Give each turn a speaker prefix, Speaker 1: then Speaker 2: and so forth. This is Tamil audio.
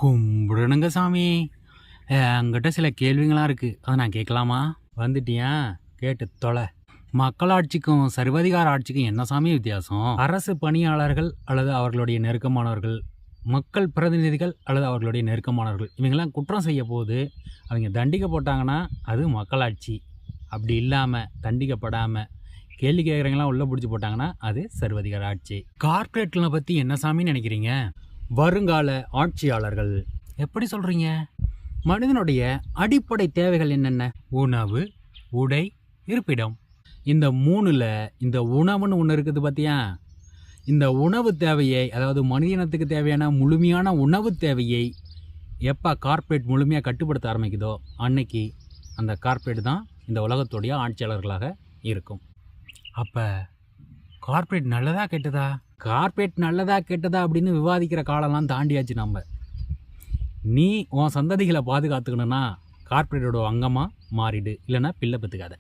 Speaker 1: கும்பிடணுங்க சாமி. என்கிட்ட சில கேள்விங்களாம் இருக்குது, அதை நான் கேட்கலாமா? வந்துட்டியா? கேட்டு தொலை. மக்களாட்சிக்கும் சர்வதிகார ஆட்சிக்கும் என்ன சாமி வித்தியாசம்? அரசு பணியாளர்கள் அல்லது அவர்களுடைய நெருக்கமானவர்கள், மக்கள் பிரதிநிதிகள் அல்லது அவர்களுடைய நெருக்கமானவர்கள், இவங்கெல்லாம் குற்றம் செய்ய போது அவங்க தண்டிக்கப்பட்டாங்கன்னா அது மக்களாட்சி. அப்படி இல்லாமல் தண்டிக்கப்படாமல் கேள்வி கேட்குறவங்களாம் உள்ளே பிடிச்சி போட்டாங்கன்னா அது சர்வதிகார ஆட்சி. கார்ப்பரேட்களை பற்றி என்ன சாமின்னு நினைக்கிறீங்க? வருங்கால ஆட்சியாளர்கள். எப்படி சொல்கிறீங்க? மனிதனுடைய அடிப்படை தேவைகள் என்னென்ன? உணவு, உடை, இருப்பிடம். இந்த மூணில் இந்த உணவுன்னு ஒன்று இருக்குது பார்த்தியா? இந்த உணவு தேவையை, அதாவது மனிதனத்துக்கு தேவையான முழுமையான உணவு தேவையை எப்போ கார்ப்பரேட் முழுமையாக கட்டுப்படுத்த ஆரம்பிக்குதோ அன்னைக்கு அந்த கார்ப்பரேட் தான் இந்த உலகத்துடைய ஆட்சியாளர்களாக இருக்கும். அப்போ கார்ப்பரேட் நல்லதா கெட்டதா? கார்ப்பரேட் நல்லதா கெட்டதா அப்படின்னு விவாதிக்கிற காலம்லாம் தாண்டியாச்சு. நம்ம நீ உன் சந்ததிகளை பாதுகாத்துக்கணுன்னா கார்ப்பரேட்டோட அங்கமாக மாறிடு, இல்லைன்னா பிள்ளை பெற்றுக்காத.